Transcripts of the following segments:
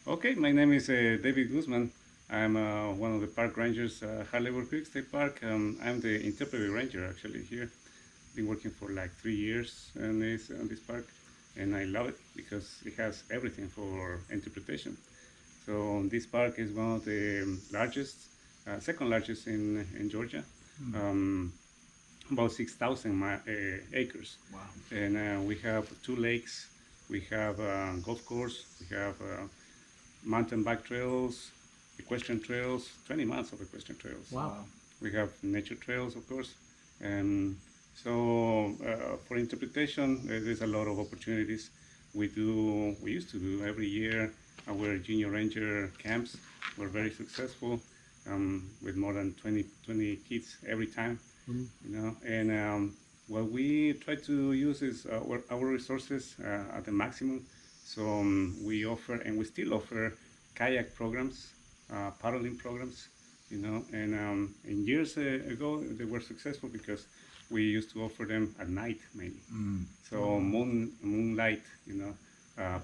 Okay, my name is David Guzman. I'm one of the park rangers at Harleywood Creek State Park. I'm the interpretive ranger actually here. Been working for like 3 years on this park, and I love it because it has everything for interpretation. So this park is one of the largest, second largest in Georgia. Um, about 6,000 acres. Wow. And we have two lakes, we have a golf course, we have mountain bike trails, equestrian trails, 20 miles of equestrian trails. Wow. We have nature trails, of course. And so for interpretation, there's a lot of opportunities. We used to do every year our junior ranger camps. We're very successful with more than 20 kids every time, and what we try to use is our resources at the maximum. So we offer, and we still offer, kayak programs, paddling programs, and years ago they were successful because we used to offer them at night mainly. So moonlight,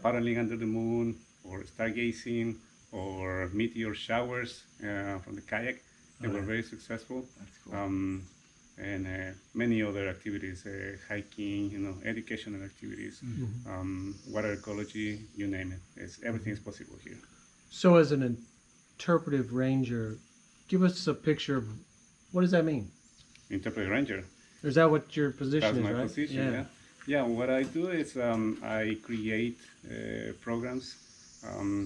paddling under the moon, or stargazing, or meteor showers from the kayak. They were very successful. That's cool. And many other activities, hiking, educational activities, water ecology, you name it. Everything is possible here. So, as an interpretive ranger, give us a picture of what does that mean? Interpretive ranger. Is that what your position That's is, my right? position. Yeah. Yeah. What I do is I create programs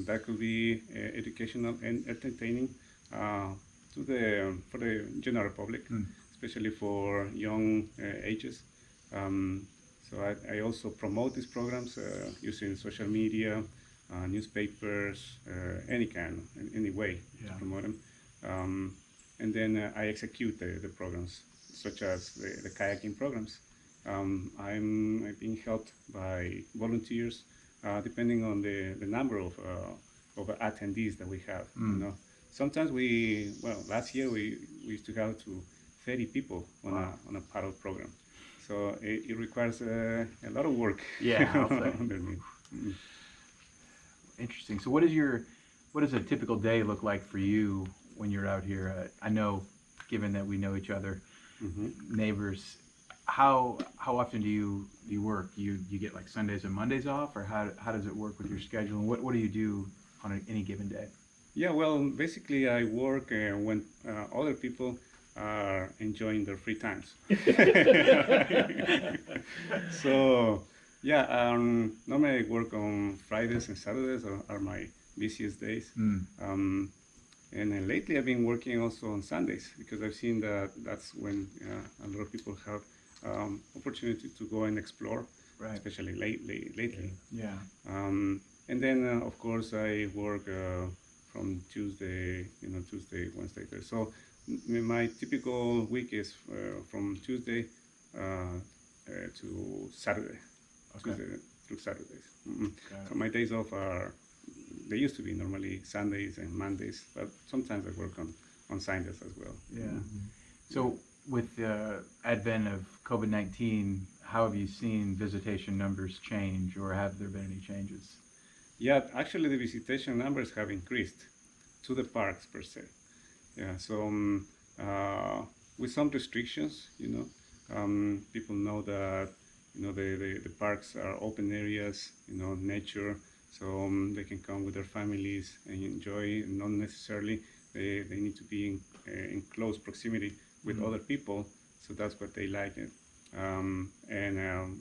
that could be educational and entertaining for the general public, especially for young ages. So I also promote these programs using social media, newspapers, any way to promote them. And then I execute the programs, such as the kayaking programs. I'm being helped by volunteers, depending on the number of attendees that we have. Sometimes last year we used to have to 30 people on a paddle program. So it requires a lot of work. Yeah, I'll say. Interesting. So what does a typical day look like for you when you're out here? I know, given that we know each other, neighbors, how often do you work? You get like Sundays and Mondays off, or how does it work with your schedule? And what do you do on any given day? Yeah, well, basically I work when other people are enjoying their free times. So, yeah, normally I work on Fridays and Saturdays are my busiest days. And then lately I've been working also on Sundays because I've seen that that's when a lot of people have opportunity to go and explore, especially lately. Yeah. And then, of course, I work from Tuesday, Wednesday, Thursday. So my typical week is from Tuesday to Saturday, Tuesday through Saturdays. So my days off they used to be normally Sundays and Mondays, but sometimes I work on Sundays as well. Yeah. So with the advent of COVID-19, how have you seen visitation numbers change, or have there been any changes? Yeah, actually the visitation numbers have increased to the parks per se. Yeah, so with some restrictions, people know that the parks are open areas, nature, so they can come with their families and enjoy. Not necessarily they need to be in close proximity with other people, so that's what they like it. And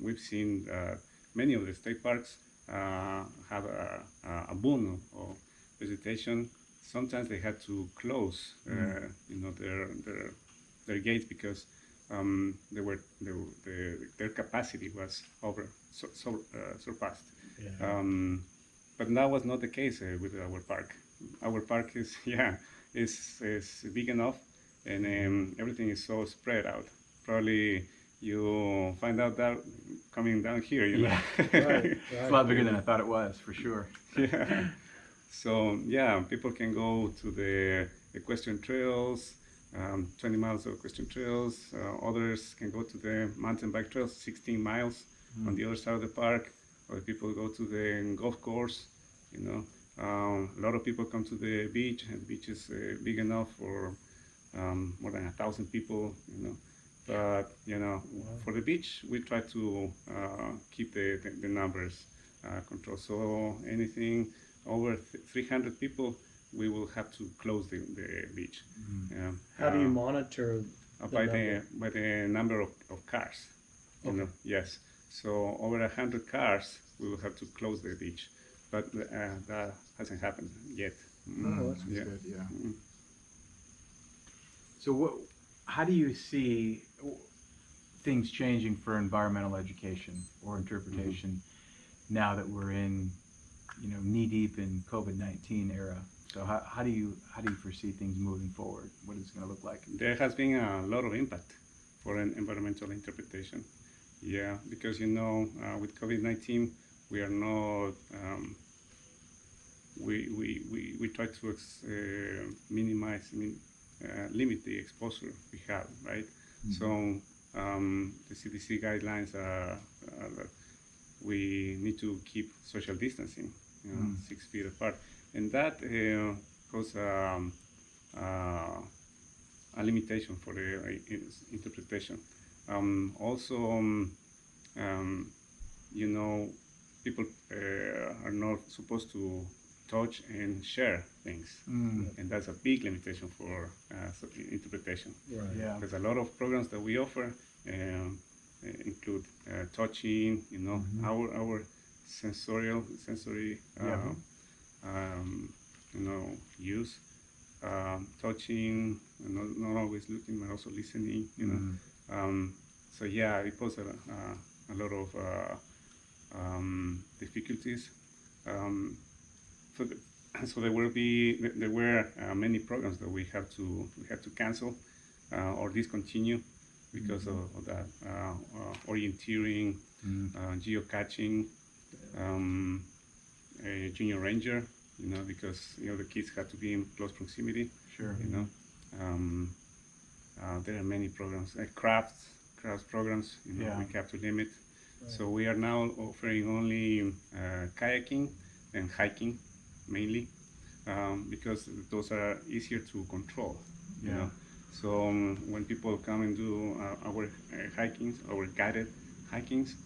we've seen that many of the state parks have a boom of visitation. Sometimes they had to close, their gates because their capacity was surpassed. Yeah. But that was not the case with our park. Our park is big enough, and everything is so spread out. Probably you find out that coming down here. Yeah, right. It's a lot bigger than I thought it was, for sure. Yeah. So yeah, people can go to the equestrian trails, 20 miles of equestrian trails. Others can go to the mountain bike trails, 16 miles on the other side of the park. Other people go to the golf course, A lot of people come to the beach, and the beach is big enough for more than 1,000 people, But for the beach, we try to keep the numbers controlled. So anything over 300 people, we will have to close the beach. Yeah. How do you monitor by number? the number of cars. Okay. Yes. So over 100 cars, we will have to close the beach, but that hasn't happened yet. Oh, that's Yeah. Good, yeah. Mm. So how do you see things changing for environmental education or interpretation now that we're in, knee deep in COVID-19 era? So how do you foresee things moving forward? What is it going to look like? There has been a lot of impact for an environmental interpretation. Yeah, because with COVID-19, we are not. We try to minimize, limit the exposure we have, right? So the CDC guidelines are that we need to keep social distancing, 6 feet apart, and that causes a limitation for the interpretation. Also, people are not supposed to touch and share things, and that's a big limitation for interpretation. Right. Yeah. Because a lot of programs that we offer include touching, our sensory, Yeah. use, touching, not always looking, but also listening, So yeah, it poses a lot of difficulties. So there were many programs that we had to cancel or discontinue because of that orienteering, geocaching, junior ranger, because the kids had to be in close proximity. Sure. There are many programs, crafts programs. Yeah. We have to limit. So we are now offering only kayaking and hiking mainly, because those are easier to control. Yeah. So when people come and do our hikings, our guided hikings,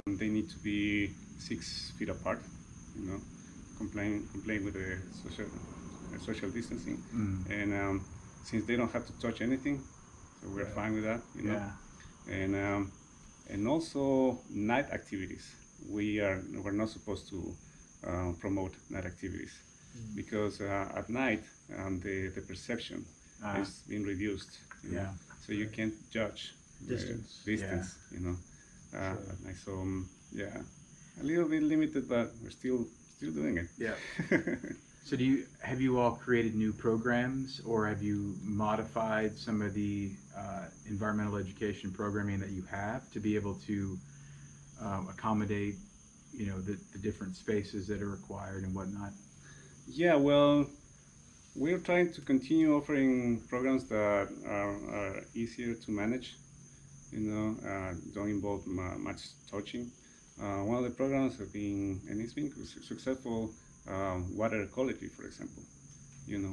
they need to be 6 feet apart. Complying with the social distancing, and since they don't have to touch anything, so we're fine with that. Yeah. And also night activities. We're not supposed to promote night activities because at night the perception is being reduced. Yeah. So you can't judge Distance. distance. Sure. At night. So yeah, a little bit limited, but we're still doing it. Yeah. So have you all created new programs, or have you modified some of the environmental education programming that you have to be able to accommodate, the different spaces that are required and whatnot? Yeah, well, we're trying to continue offering programs that are easier to manage, don't involve much touching. One of the programs have been, and it's been successful, water ecology, for example.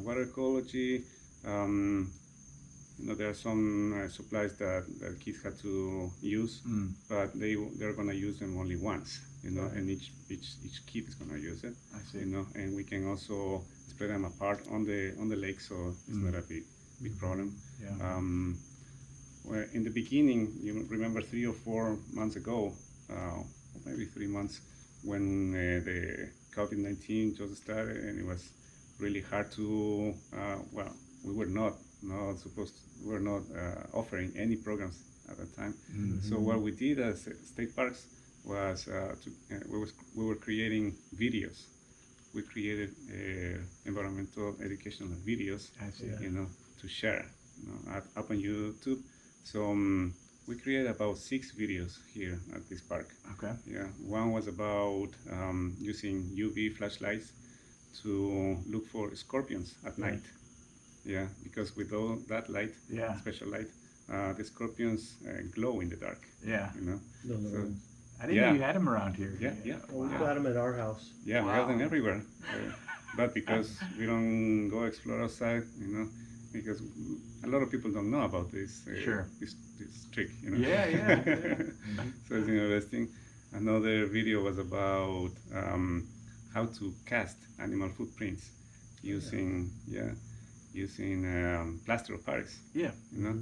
Water ecology, there are some supplies that kids have to use, but they're going to use them only once, and each kid is going to use it. I see. And we can also spread them apart on the lake, so it's not a big problem. Yeah. Where in the beginning, you remember 3 or 4 months ago, or maybe 3 months, when the COVID-19 just started, and it was really hard to. We were not offering any programs at that time. So what we did as state parks was we were creating videos. We created environmental educational videos, I see. to share, up on YouTube. So we created about 6 videos here at this park. Okay. Yeah, one was about using UV flashlights to look for scorpions at night. Yeah, because with all that light, special light, the scorpions glow in the dark. Yeah. So, I didn't know you had them around here. yeah. Well, we've got them at our house. Yeah, we have them everywhere. but because we don't go explore outside, because a lot of people don't know about Sure. this trick, Yeah, yeah, yeah. Mhm. So it's interesting. Another video was about how to cast animal footprints using plaster of Paris. Yeah. You know,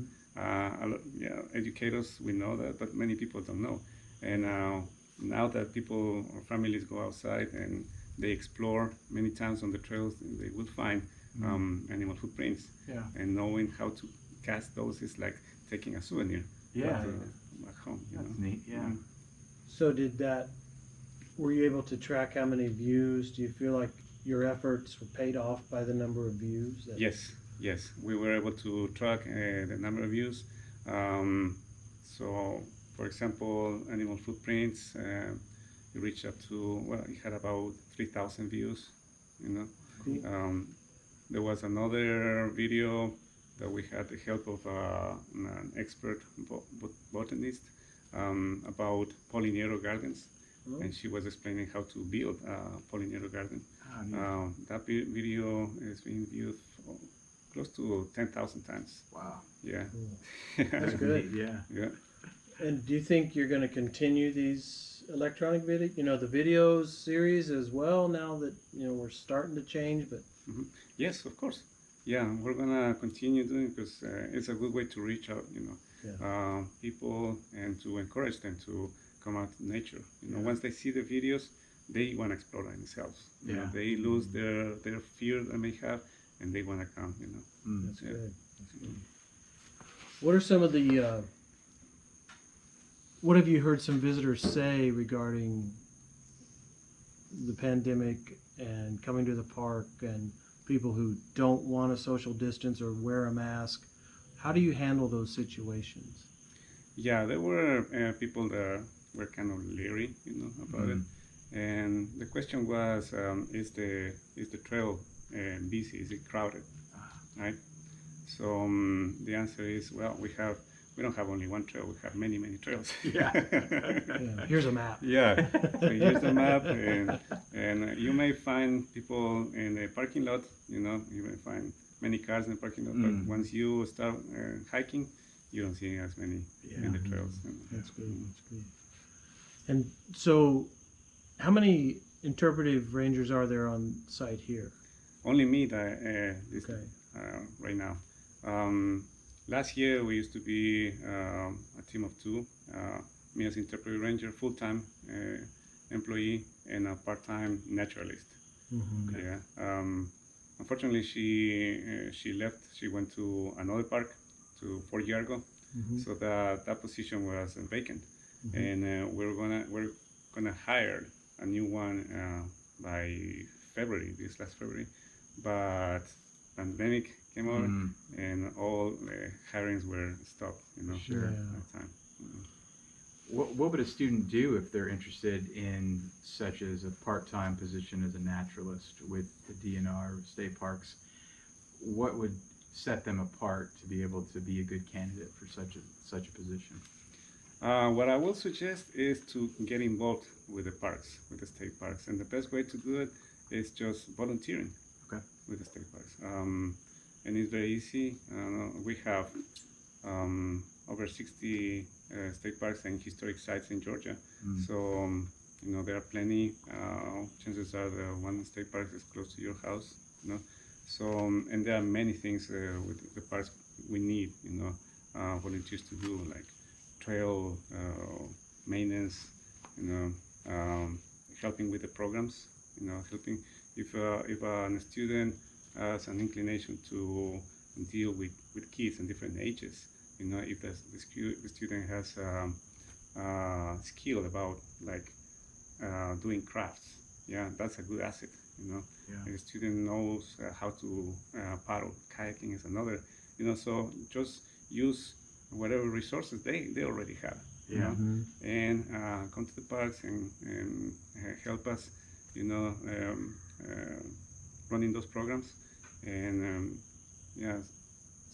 educators we know that, but many people don't know. And now that people or families go outside and they explore many times on the trails, they will find animal footprints. Yeah. And knowing how to cast those is like taking a souvenir Yeah. back home. That's neat. Yeah. So were you able to track how many views? Do you feel like your efforts were paid off by the number of views? Yes, we were able to track the number of views. So, for example, animal footprints, it reached up to, well, it had about 3,000 views, you know. Cool. There was another video that we had the help of an expert botanist about pollinator gardens, and she was explaining how to build a pollinator garden. That video is being viewed for close to 10,000 times. Wow. Yeah. Cool. That's good. Yeah. Yeah. And do you think you're going to continue these electronic video, the videos series as well now that, we're starting to change, but Yes, of course. Yeah, we're gonna continue doing because it's a good way to reach out, people and to encourage them to come out to nature. Once they see the videos, they want to explore themselves. They lose their fear they may have, and they want to come. That's good. That's good. What are some of the what have you heard some visitors say regarding the pandemic and coming to the park and people who don't want to social distance or wear a mask? How do you handle those situations? Yeah, there were people that were kind of leery, about it. And the question was, is the trail busy? Is it crowded? Right? So the answer is, well, we don't have only one trail. We have many trails. Yeah. Yeah, here's a map. Yeah. So here's the map, and you may find people in the parking lot. You may find many cars in the parking lot. But once you start hiking, you don't see as many in the trails. That's good. That's good. And so, how many interpretive rangers are there on site here? Only me right now. Last year we used to be a team of two, me as interpretive ranger, full-time employee, and a part-time naturalist. Mm-hmm. Okay. Yeah. Unfortunately, she left. She went to another park, to Fort Yargo, so that position was vacant, and we're gonna hire a new one by February, this last February, but pandemic came over, and all the hirings were stopped. Sure. At that time. What would a student do if they're interested in such as a part-time position as a naturalist with the DNR state parks? What would set them apart to be able to be a good candidate for such a position? What I will suggest is to get involved with the parks, with the state parks, and the best way to do it is just volunteering. Okay. With the state parks, and it's very easy. We have over 60 state parks and historic sites in Georgia. So, there are plenty. Chances are the one state park is close to your house, So, and there are many things with the parks we need, volunteers to do, like trail maintenance, helping with the programs, helping if a student has an inclination to deal with kids in different ages, if the student has skill about like doing crafts, that's a good asset, If the student knows how to paddle, kayaking is another, so just use whatever resources they already have, and come to the parks and help us, running those programs, and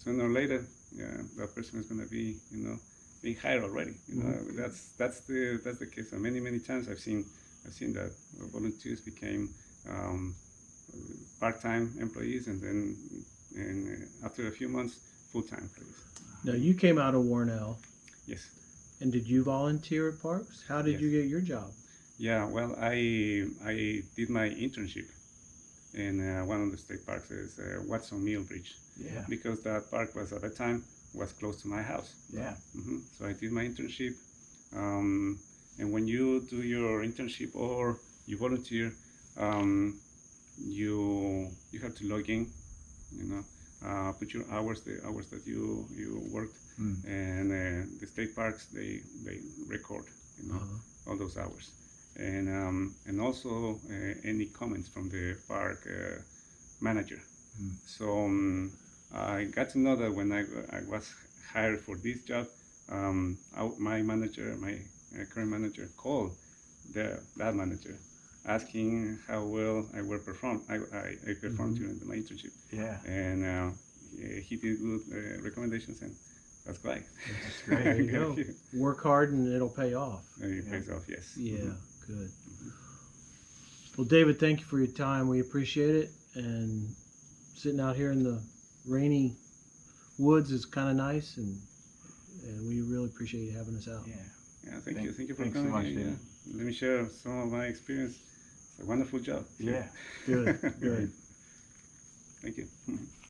sooner or later, that person is going to be, being hired already. That's the case. And many times I've seen that volunteers became part-time employees, and then after a few months, full-time employees. Now, you came out of Warnell, Yes. and did you volunteer at parks? How did Yes. you get your job? Yeah. Well, I did my internship in one of the state parks, is Watson Mill Bridge, Yeah. because that park was at the time was close to my house. Yeah. So I did my internship, and when you do your internship or you volunteer, you have to log in, put your hours, the hours that you worked, and the state parks they record, all those hours, and also any comments from the park manager. So I got to know that when I was hired for this job, my manager, my current manager, called that manager, asking how well I will perform. I performed during my internship, Yeah. and he did good recommendations, and that's why. That's great. There you go. Work hard and it'll pay off. It pays off, yes. Yeah, good. Well, David, thank you for your time. We appreciate it. And sitting out here in the rainy woods is kind of nice, and we really appreciate you having us out. Yeah. Yeah, thank you for thanks so coming. much, here, David. Let me share some of my experience. It's a wonderful job. Yeah. Good, good. Thank you.